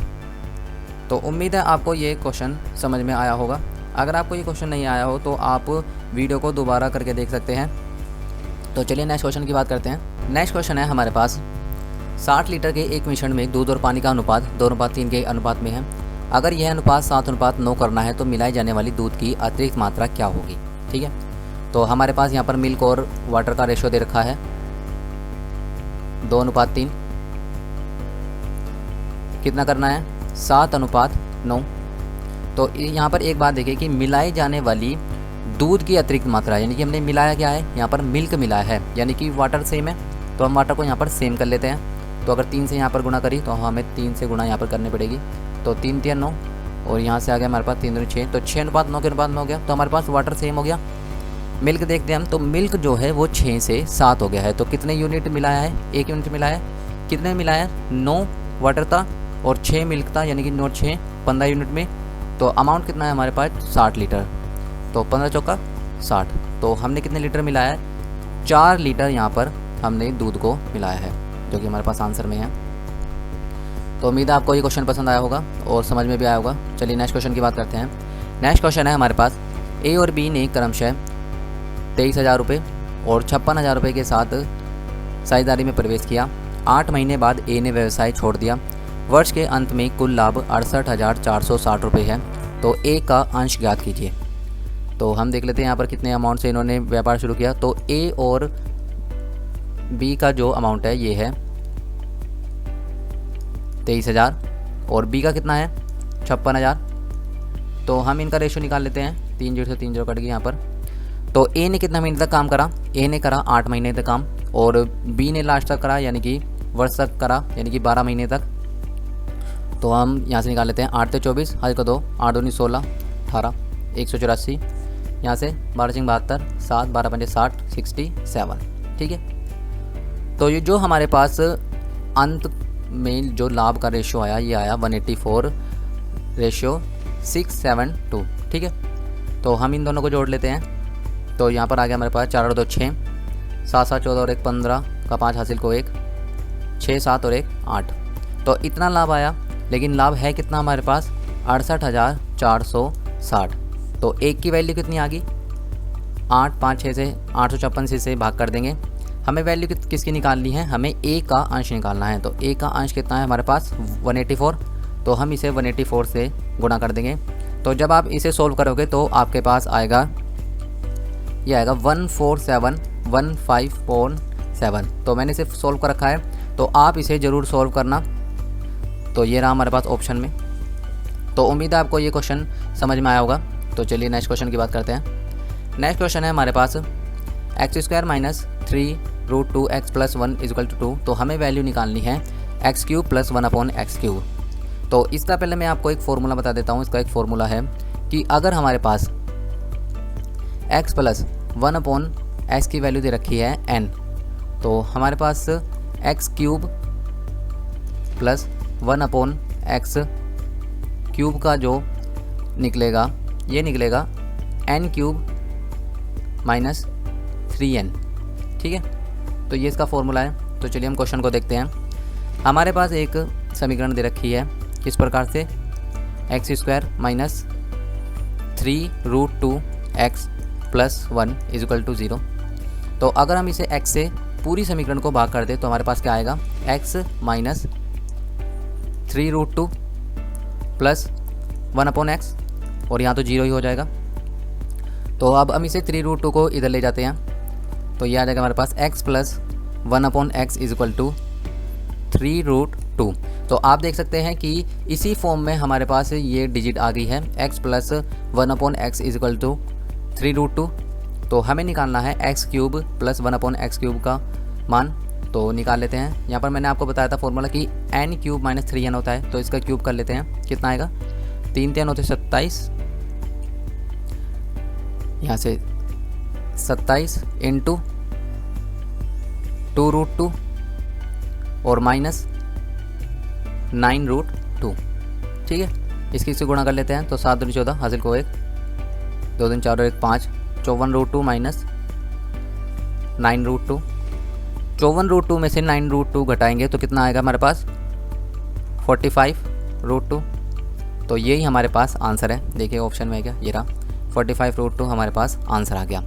तो उम्मीद है आपको ये क्वेश्चन समझ में आया होगा। अगर आपको ये क्वेश्चन नहीं आया हो तो आप वीडियो को दोबारा करके देख सकते हैं। तो चलिए नेक्स्ट क्वेश्चन की बात करते हैं। नेक्स्ट क्वेश्चन है हमारे पास 60 लीटर के एक मिश्रण में दूध और पानी का अनुपात 2:3 के अनुपात में है। अगर यह अनुपात 7:9 करना है तो मिलाई जाने वाली दूध की अतिरिक्त मात्रा क्या होगी। ठीक है, तो हमारे पास यहाँ पर मिल्क और वाटर का रेशियो दे रखा है 2:3। कितना करना है 7:9। तो यहाँ पर एक बात देखिए कि मिलाई जाने वाली दूध की अतिरिक्त मात्रा, यानी कि हमने मिलाया क्या है, यहाँ पर मिल्क मिलाया है, यानी कि वाटर सेम है तो हम वाटर को यहाँ पर सेम कर लेते हैं। तो अगर 3 से यहाँ पर गुणा करी तो हमें 3 से गुणा यहाँ पर करनी पड़ेगी। तो 3 3 9 और यहाँ से आ गया हमारे पास 3 दूनी 6, तो 6:9 के अनुपात में हो गया। तो हमारे पास वाटर सेम हो गया। मिल्क देखते हैं हम, तो मिल्क जो है वो 6 से 7 हो गया है। तो कितने यूनिट मिलाया है? 1 यूनिट मिलाया है। कितने मिलाया है? 9 वाटर था और 6 मिल्क था, यानी कि 9 6 15 यूनिट में। तो अमाउंट कितना है हमारे पास? 60 लीटर। तो 15 चौका 60। तो हमने कितने लीटर मिलाया है? 4 लीटर यहाँ पर हमने दूध को मिलाया है, जो कि हमारे पास आंसर में है। तो उम्मीद है आपको ये क्वेश्चन पसंद आया होगा और समझ में भी आया होगा। चलिए नेक्स्ट क्वेश्चन की बात करते हैं। नेक्स्ट क्वेश्चन है हमारे पास, ए और बी ने क्रमशः 23,000 रुपये और 56,000 रुपये के साथ साझेदारी में प्रवेश किया। 8 महीने बाद ए ने व्यवसाय छोड़ दिया। वर्ष के अंत में कुल लाभ 68,460 रुपये है। तो ए का अंश ज्ञात कीजिए। तो हम देख लेते हैं यहाँ पर कितने अमाउंट से इन्होंने व्यापार शुरू किया। तो ए और बी का जो अमाउंट है ये है 23,000 और बी का कितना है? 56,000। तो हम इनका रेशियो निकाल लेते हैं। 3 जीरो से 3 जीरो कट गई यहाँ पर। तो ए ने कितना महीने तक काम करा? ए ने करा 8 महीने तक काम, और बी ने लास्ट तक करा यानी कि वर्ष तक करा, यानी कि 12 महीने तक। तो हम यहाँ से निकाल लेते हैं। 8 से 24, हाथ को 2, 8 दूनी 16, 18, 184, यहाँ से 12 सिंह 72, 7 12 पंजे 60, 67। ठीक है। तो ये जो हमारे पास अंत में जो लाभ का रेशियो आया, ये आया 184:672। ठीक है। तो हम इन दोनों को जोड़ लेते हैं। तो यहाँ पर आ गया हमारे पास 4 और 2 6, 7 7 14 और 1 15 का 5 हासिल को 1, 6 7 और 1 8। तो इतना लाभ आया, लेकिन लाभ है कितना हमारे पास? 68,460। तो एक की वैल्यू कितनी आ गई? 8 5 6 से 856 से भाग कर देंगे। हमें वैल्यू किसकी निकालनी है? हमें ए का अंश निकालना है। तो ए का अंश कितना है हमारे पास? 184। तो हम इसे 184 से गुणा कर देंगे। तो जब आप इसे सोल्व करोगे तो आपके पास आएगा, ये आएगा 14715.7। तो मैंने इसे सोल्व कर रखा है, तो आप इसे ज़रूर सोल्व करना। तो ये रहा हमारे पास ऑप्शन में। तो उम्मीद है आपको ये क्वेश्चन समझ में आया होगा। तो चलिए नेक्स्ट क्वेश्चन की बात करते हैं। नेक्स्ट क्वेश्चन है हमारे पास x² - 3√2x + 1 = 2। तो हमें वैल्यू निकालनी है x³ + 1/x³। तो इसका पहले मैं आपको एक फ़ॉर्मूला बता देता हूँ। इसका एक फ़ॉर्मूला है कि अगर हमारे पास x + 1/x की वैल्यू दे रखी है n, तो हमारे पास x³ + 1/x³ का जो निकलेगा, ये निकलेगा n³ - 3n। ठीक है। तो ये इसका फॉर्मूला है। तो चलिए हम क्वेश्चन को देखते हैं। हमारे पास एक समीकरण दे रखी है किस प्रकार से, x² - 3√2x + 1 = 0। तो अगर हम इसे x से पूरी समीकरण को भाग कर दें तो हमारे पास क्या आएगा? x - 3√2 + 1/x, और यहाँ तो 0 ही हो जाएगा। तो अब हम इसे 3√2 को इधर ले जाते हैं, तो ये आ जाएगा हमारे पास x + 1/x = 3√2। तो आप देख सकते हैं कि इसी फॉर्म में हमारे पास ये डिजिट आ गई है, x + 1/x = 3√2। तो हमें निकालना है x³ + 1/x³ का मान। तो निकाल लेते हैं। यहाँ पर मैंने आपको बताया था फॉर्मूला कि n³ - 3n होता है। तो इसका क्यूब कर लेते हैं। कितना आएगा? 3 3 होते 27, यहाँ से 27 × 2√2 और -9√2। ठीक है। इसकी से गुणा कर लेते हैं। तो 7 दूनी 14, हासिल को 1, 2 दूनी 4 और 1 5, 54√2 - 9√2। 54√2 में से 9√2 घटाएंगे तो कितना आएगा हमारे पास? 45√2। तो यही हमारे पास आंसर है। देखिए ऑप्शन में है क्या, ये रहा 45√2 हमारे पास आंसर आ गया।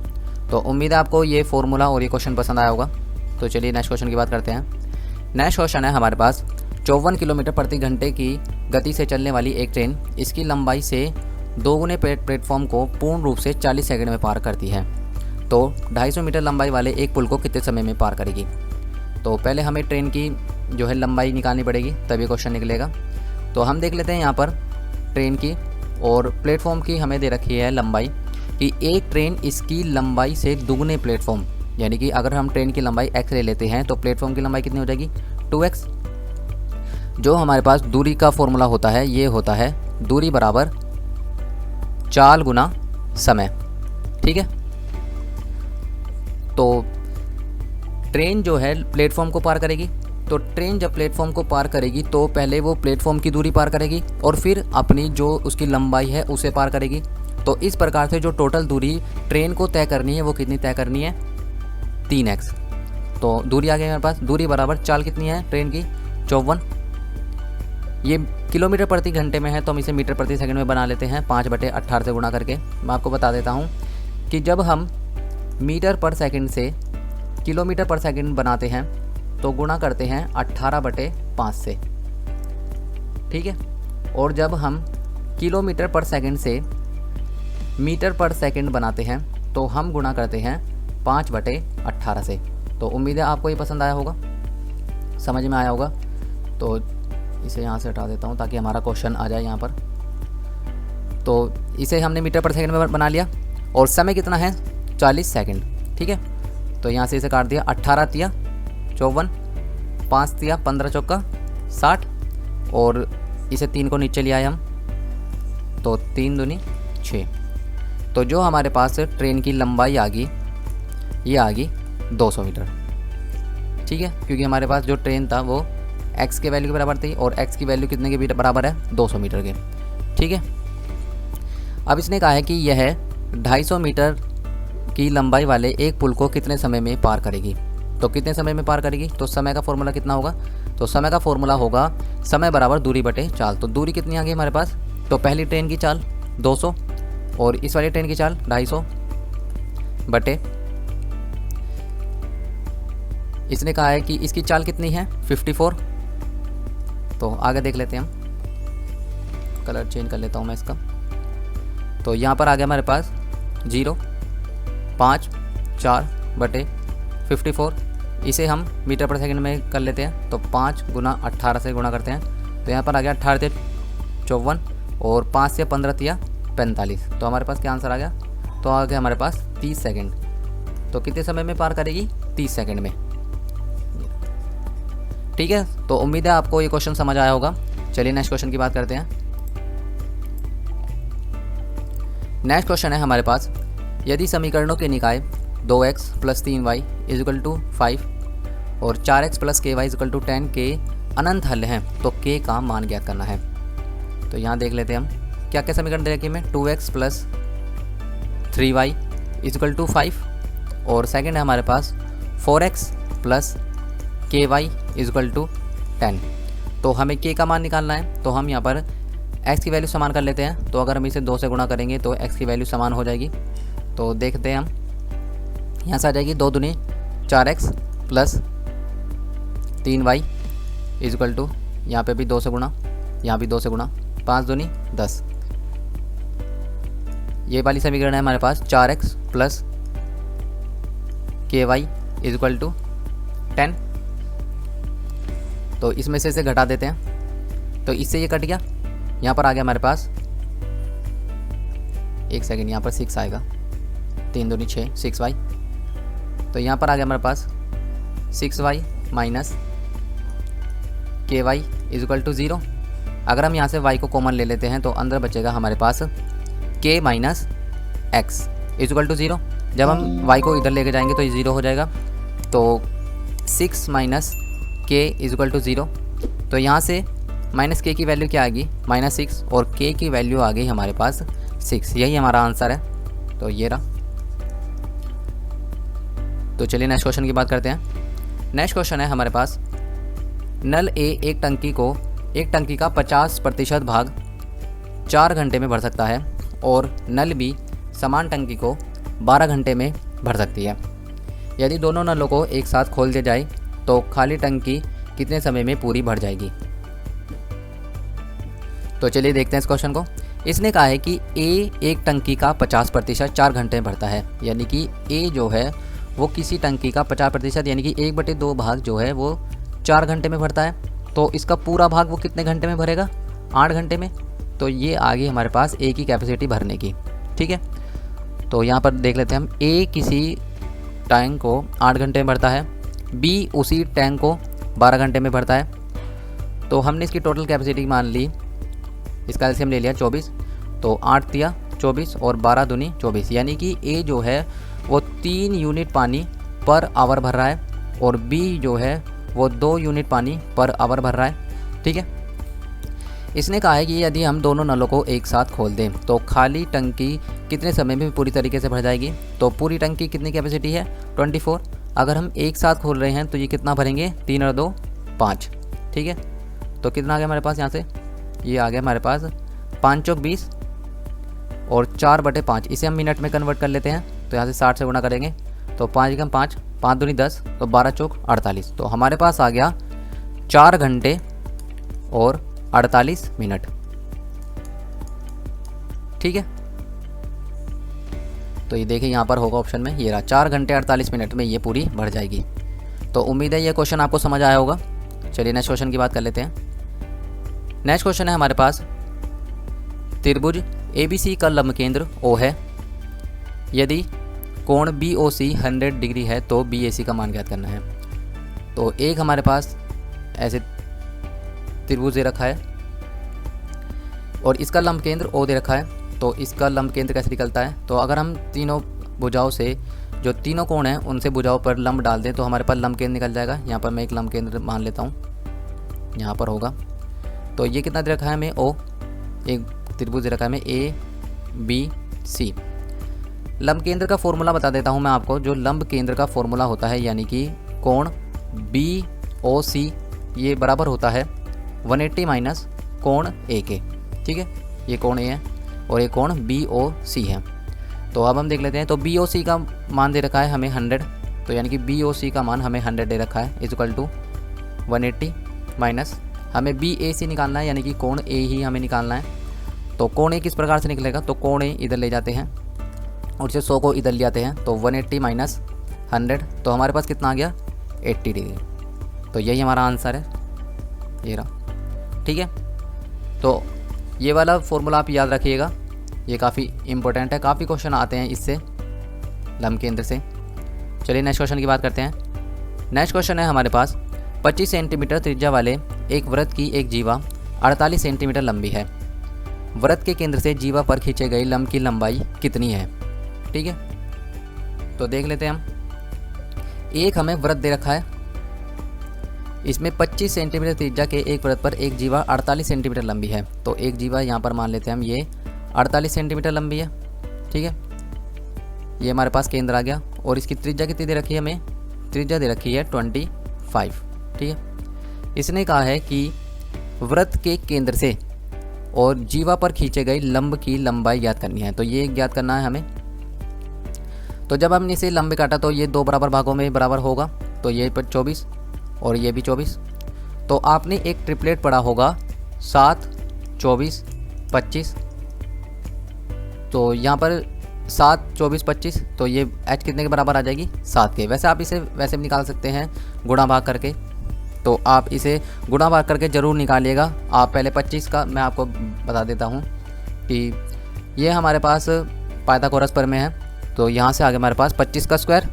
तो उम्मीद है आपको ये फॉर्मूला और ये क्वेश्चन पसंद आया होगा। तो चलिए नेक्स्ट क्वेश्चन की बात करते हैं। नेक्स्ट क्वेश्चन है हमारे पास, 54 किलोमीटर प्रति घंटे की गति से चलने वाली एक ट्रेन इसकी लंबाई से 2 गुने प्लेटफॉर्म को पूर्ण रूप से 40 सेकंड में पार करती है। तो 250 मीटर लंबाई वाले एक पुल को कितने समय में पार करेगी? तो पहले हमें ट्रेन की जो है लंबाई निकालनी पड़ेगी, तभी क्वेश्चन निकलेगा। तो हम देख लेते हैं यहाँ पर ट्रेन की और प्लेटफॉर्म की हमें दे रखी है लंबाई कि एक ट्रेन इसकी लंबाई से दुगने प्लेटफॉर्म, यानी कि अगर हम ट्रेन की लंबाई x ले लेते हैं तो प्लेटफॉर्म की लंबाई कितनी हो जाएगी? 2x। जो हमारे पास दूरी का फॉर्मूला होता है ये होता है दूरी बराबर चाल गुना समय। ठीक है, तो ट्रेन जो है प्लेटफॉर्म को पार करेगी, तो ट्रेन जब प्लेटफॉर्म को पार करेगी तो पहले वो प्लेटफॉर्म की दूरी पार करेगी और फिर अपनी जो उसकी लंबाई है उसे पार करेगी। तो इस प्रकार से जो टोटल दूरी ट्रेन को तय करनी है वो कितनी तय करनी है, 3x। तो दूरी आ गई हमारे पास, दूरी बराबर चाल कितनी है ट्रेन की, 54। ये किलोमीटर प्रति घंटे में है तो हम इसे मीटर प्रति सेकंड में बना लेते हैं, 5/18 से गुणा करके। मैं आपको बता देता हूँ कि जब हम मीटर पर सेकंड से किलोमीटर पर सेकंड बनाते हैं तो गुणा करते हैं 18/5 से। ठीक है, और जब हम किलोमीटर पर सेकंड से मीटर पर सेकंड बनाते हैं तो हम गुणा करते हैं 5/18 से। तो उम्मीद है आपको ये पसंद आया होगा, समझ में आया होगा। तो इसे यहाँ से हटा देता हूँ ताकि हमारा क्वेश्चन आ जाए यहाँ पर। तो इसे हमने मीटर पर सेकंड में बना लिया और समय कितना है, 40 सेकंड। ठीक है, तो यहाँ से इसे काट दिया, 18 तिया 54, 5 तिया 15 चौका 60 और इसे 3 को नीचे ले आए हम, तो 3 दूनी 6। तो जो हमारे पास ट्रेन की लंबाई आ गई ये आ गई 200 मीटर। ठीक है, क्योंकि हमारे पास जो ट्रेन था वो x के वैल्यू के बराबर थी और x की वैल्यू कितने के बराबर है, 200 मीटर के। ठीक है, अब इसने कहा है कि यह 250 मीटर की लंबाई वाले एक पुल को कितने समय में पार करेगी। तो कितने समय में पार करेगी, तो समय का फॉर्मूला कितना होगा, तो समय का फॉर्मूला होगा समय बराबर दूरी बटे चाल। तो दूरी कितनी आ गई हमारे पास, तो पहली ट्रेन की चाल 200 और इस वाली ट्रेन की चाल 250 बटे, इसने कहा है कि इसकी चाल कितनी है 54। तो आगे देख लेते हैं हम, कलर चेंज कर लेता हूँ मैं इसका। तो यहाँ पर आ गया हमारे पास 0, 5, 4 बटे 54। इसे हम मीटर पर सेकंड में कर लेते हैं, तो 5 गुना 18 से गुणा करते हैं। तो यहाँ पर आ गया 18 से 54 और 5 से 15 तिया 45। तो हमारे पास क्या आंसर आ गया, तो आ गया हमारे पास 30 सेकंड। तो कितने समय में पार करेगी, 30 सेकंड में। ठीक है, तो उम्मीद है आपको ये क्वेश्चन समझ आया होगा। चलिए नेक्स्ट क्वेश्चन की बात करते हैं। नेक्स्ट क्वेश्चन है हमारे पास, यदि समीकरणों के निकाय 2x + 3y = 5 और 4x + ky = 10 के अनंत हल हैं तो k का मान ज्ञात करना है। तो यहाँ देख लेते हैं हम क्या क्या समीकरण दे रखे में, 2x + 3y = 5 और सेकंड है हमारे पास 4x + ky = 10। तो हमें k का मान निकालना है, तो हम यहाँ पर x की वैल्यू समान कर लेते हैं। तो अगर हम इसे 2 से गुणा करेंगे तो x की वैल्यू समान हो जाएगी। तो देखते हैं हम, यहाँ से आ जाएगी 2 दूनी 4x + 3y = यहाँ पे भी 2 से गुणा, यहाँ भी 2 से गुणा, 5 दूनी 10। ये वाली समीकरण है हमारे पास 4x + ky = 10। तो इसमें से इसे घटा देते हैं, तो इससे ये कट गया। यहाँ पर आ गया हमारे पास, एक सेकेंड, यहाँ पर 6 आएगा, 3 दूनी 6, 6y। तो यहाँ पर आ गया हमारे पास 6y - ky = 0। अगर हम यहाँ से y को कॉमन ले लेते हैं तो अंदर बचेगा हमारे पास k - x = 0। जब हम y को इधर लेके जाएंगे तो ये 0 हो जाएगा। तो 6 - k = 0। तो यहाँ से -k की वैल्यू क्या आ गई, -6 और k की वैल्यू आ गई हमारे पास 6। यही हमारा आंसर है। तो ये रहा। तो चलिए नेक्स्ट क्वेश्चन की बात करते हैं। नेक्स्ट क्वेश्चन है हमारे पास, नल ए एक टंकी का 50% भाग 4 घंटे में भर सकता है और नल बी समान टंकी को 12 घंटे में भर सकती है। यदि दोनों नलों को एक साथ खोल दिया जाए तो खाली टंकी कितने समय में पूरी भर जाएगी। तो चलिए देखते हैं इस क्वेश्चन को। इसने कहा है कि ए एक टंकी का 50% 4 घंटे में भरता है, यानी कि ए जो है वो किसी टंकी का 50% यानी कि 1/2 भाग जो है वो 4 घंटे में भरता है। तो इसका पूरा भाग वो कितने घंटे में भरेगा, 8 घंटे में। तो ये आ गई हमारे पास ए की कैपेसिटी भरने की। ठीक है, तो यहाँ पर देख लेते हैं हम, ए किसी टैंक को 8 घंटे में भरता है, बी उसी टैंक को 12 घंटे में भरता है। तो हमने इसकी टोटल कैपेसिटी मान ली, इसका एलसीएम ले लिया 24, तो 8 दिया 24 और 12 दूनी 24, यानी कि ए जो है वो 3 यूनिट पानी पर आवर भर रहा है और बी जो है वो 2 यूनिट पानी पर आवर भर रहा है। ठीक है, इसने कहा है कि यदि हम दोनों नलों को एक साथ खोल दें तो खाली टंकी कितने समय में पूरी तरीके से भर जाएगी। तो पूरी टंकी कितनी कैपेसिटी है 24, अगर हम एक साथ खोल रहे हैं तो ये कितना भरेंगे 3 और 2 5। ठीक है, तो कितना आ गया हमारे पास यहाँ से, ये आ गया हमारे पास 5 चौक 20 और 4/5, इसे हम मिनट में कन्वर्ट कर लेते हैं। तो यहाँ से 60 से गुणा करेंगे तो 5 कम 5, 5 दूनी 10, तो 12 चौक 48। तो हमारे पास आ गया 4 घंटे और 48 मिनट। ठीक है, तो ये देखिए यहाँ पर होगा ऑप्शन में, ये रहा 4 घंटे 48 मिनट में ये पूरी भर जाएगी। तो उम्मीद है ये क्वेश्चन आपको समझ आया होगा। चलिए नेक्स्ट क्वेश्चन की बात कर लेते हैं। नेक्स्ट क्वेश्चन है हमारे पास, त्रिभुज ABC का लंब केंद्र O है, यदि कोण BOC 100 डिग्री है तो BAC का मान ज्ञात करना है। तो एक हमारे पास ऐसे त्रिभुज दे रखा है और इसका लंब केंद्र O दे रखा है। तो इसका लंब केंद्र कैसे निकलता है, तो अगर हम तीनों भुजाओं से, जो तीनों कोण हैं उनसे भुजाओं पर लंब डाल दें तो हमारे पास लंब केंद्र निकल जाएगा। यहाँ पर मैं एक लंब केंद्र मान लेता हूँ, यहाँ पर होगा। तो ये कितना दे रखा है हमें O, एक त्रिभुज दे रखा है हमें ABC। लंब केंद्र का फॉर्मूला बता देता हूँ मैं आपको। जो लंब केंद्र का फॉर्मूला होता है यानी कि कोण BOC ये बराबर होता है 180 माइनस कोण A के। ठीक है, ये कोण A है और ये कोण BOC है। तो अब हम देख लेते हैं। तो BOC का मान दे रखा है हमें 100, तो यानी कि BOC का मान हमें 100 दे रखा है, इक्वल टू 180 माइनस हमें BAC निकालना है, यानी कि कोण A ही हमें निकालना है। तो कोण A किस प्रकार से निकलेगा, तो कोण A इधर ले जाते हैं और इसे 100 को इधर ले आते हैं, तो 180 माइनस 100, तो हमारे पास कितना आ गया 80 डिग्री। तो यही हमारा आंसर है, ये रहा। ठीक है, तो ये वाला फॉर्मूला आप याद रखिएगा, ये काफ़ी इंपॉर्टेंट है, काफ़ी क्वेश्चन आते हैं इससे लंब केंद्र से। चलिए नेक्स्ट क्वेश्चन की बात करते हैं। नेक्स्ट क्वेश्चन है हमारे पास, 25 सेंटीमीटर त्रिज्या वाले एक वृत्त की एक जीवा 48 सेंटीमीटर लंबी है। वृत्त के केंद्र से जीवा पर खींचे गए लंब की लंबाई कितनी है। ठीक है, तो देख लेते हैं हम। एक हमें वृत्त दे रखा है, इसमें 25 सेंटीमीटर त्रिज्या के एक वृत्त पर एक जीवा 48 सेंटीमीटर लंबी है। तो एक जीवा यहाँ पर मान लेते हैं हम, ये 48 सेंटीमीटर लंबी है। ठीक है, ये हमारे पास केंद्र आ गया और इसकी त्रिज्या कितनी दे रखी है हमें, त्रिज्या दे रखी है 25। ठीक है, इसने कहा है कि वृत्त के केंद्र से और जीवा पर खींचे गए लंब की लंबाई ज्ञात करनी है। तो ये ज्ञात करना है हमें। तो जब हमने इसे लंब काटा तो ये 2 बराबर भागों में बराबर होगा, तो ये पर 24 और ये भी 24। तो आपने एक ट्रिपलेट पढ़ा होगा 7, 24, 25। तो यहाँ पर 7, 24, 25, तो ये h कितने के बराबर आ जाएगी 7 के। वैसे आप इसे वैसे भी निकाल सकते हैं गुणा भाग करके, तो आप इसे गुणा भाग करके ज़रूर निकालिएगा। आप पहले 25 का मैं आपको बता देता हूँ कि ये हमारे पास पाइथागोरस पर में है। तो यहाँ से आगे हमारे पास 25 का स्क्वायर,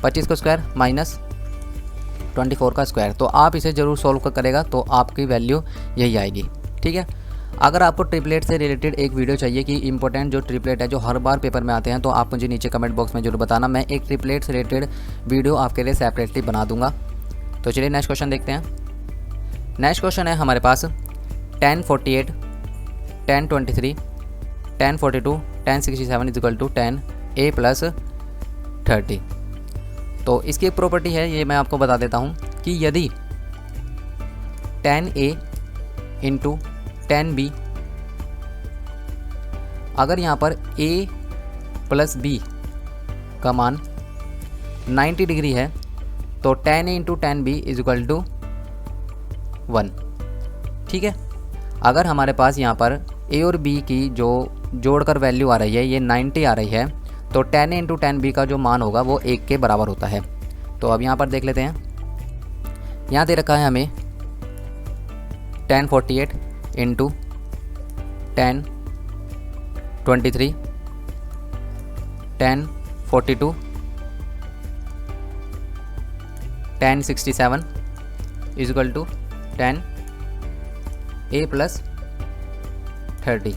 25 का स्क्वायर माइनस 24 का स्क्वायर। तो आप इसे ज़रूर सॉल्व करेगा तो आपकी वैल्यू यही आएगी। ठीक है, अगर आपको ट्रिपलेट से रिलेटेड एक वीडियो चाहिए कि इंपॉर्टेंट जो ट्रिपलेट है जो हर बार पेपर में आते हैं, तो आप मुझे नीचे कमेंट बॉक्स में जरूर बताना, मैं एक ट्रिपलेट से रिलेटेड वीडियो आपके लिए सेपरेटली बना दूंगा। तो चलिए नेक्स्ट क्वेश्चन देखते हैं। नेक्स्ट क्वेश्चन है हमारे पास, 1048, 1023, 1042, 1067 इक्वल टू 10a + 30। तो इसकी एक प्रॉपर्टी है, ये मैं आपको बता देता हूँ कि यदि 10a × 10b, अगर यहाँ पर a + b का मान 90 डिग्री है तो 10a × 10b = 1। ठीक है, अगर हमारे पास यहाँ पर a और b की जो जोड़कर वैल्यू आ रही है ये 90 आ रही है, तो 10a × 10b का जो मान होगा वो 1 के बराबर होता है। तो अब यहाँ पर देख लेते हैं, यहाँ दे रखा है हमें 1048 × 1023, 1042, 1067 इक्वल टू 10 a प्लस 30।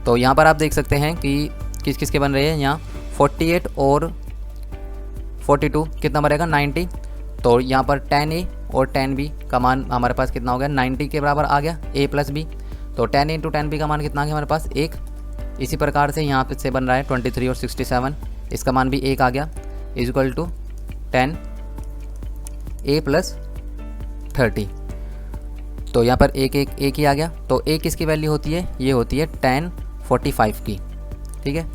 तो यहाँ पर आप देख सकते हैं कि किस किस के बन रहे हैं। यहाँ 48 और 42 कितना बनेगा 90। तो यहाँ पर 10a और 10b का मान हमारे पास कितना हो गया 90 के बराबर आ गया a प्लस b। तो 10 इंटू 10b का मान कितना आ गया हमारे पास 1। इसी प्रकार से यहाँ पे से बन रहा है 23 और 67, इसका मान भी 1 आ गया is equal to 10 a plus 30। तो यहाँ पर एक ही आ गया। तो a किसकी वैल्यू होती है, ये होती है 10 45 की। ठीक है,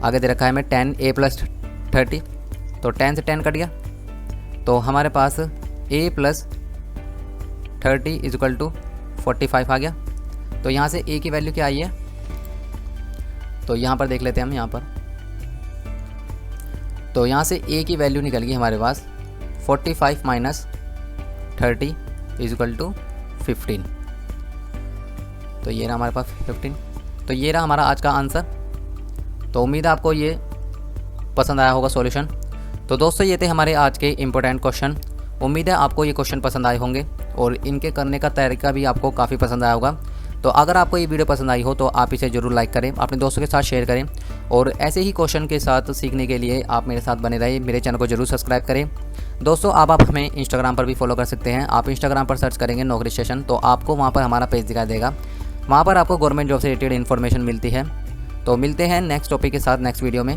आगे दे रखा है मैं 10 a प्लस 30। तो 10 से 10 कट गया, तो हमारे पास a plus 30 is equal to 45 आ गया। तो यहाँ से a की वैल्यू क्या आई है, तो यहाँ पर देख लेते हैं हम। यहाँ पर तो यहाँ से a की वैल्यू निकल गई हमारे पास 45 माइनस 30 इज इक्वल टू 15। तो ये रहा हमारे पास 15। तो ये रहा हमारा आज का आंसर। तो उम्मीद है आपको ये पसंद आया होगा सॉल्यूशन। तो दोस्तों ये थे हमारे आज के इम्पोर्टेंट क्वेश्चन। उम्मीद है आपको ये क्वेश्चन पसंद आए होंगे और इनके करने का तरीका भी आपको काफ़ी पसंद आया होगा। तो अगर आपको ये वीडियो पसंद आई हो तो आप इसे ज़रूर लाइक करें, अपने दोस्तों के साथ शेयर करें और ऐसे ही क्वेश्चन के साथ सीखने के लिए आप मेरे साथ बने रहिए। मेरे चैनल को जरूर सब्सक्राइब करें। दोस्तों आप हमें इंस्टाग्राम पर भी फॉलो कर सकते हैं। आप इंस्टाग्राम पर सर्च करेंगे नौकरी स्टेशन, तो आपको वहाँ पर हमारा पेज दिखाई देगा। वहाँ पर आपको गवर्नमेंट जॉब से रिलेटेड इन्फॉर्मेशन मिलती है। तो मिलते हैं नेक्स्ट टॉपिक के साथ नेक्स्ट वीडियो में।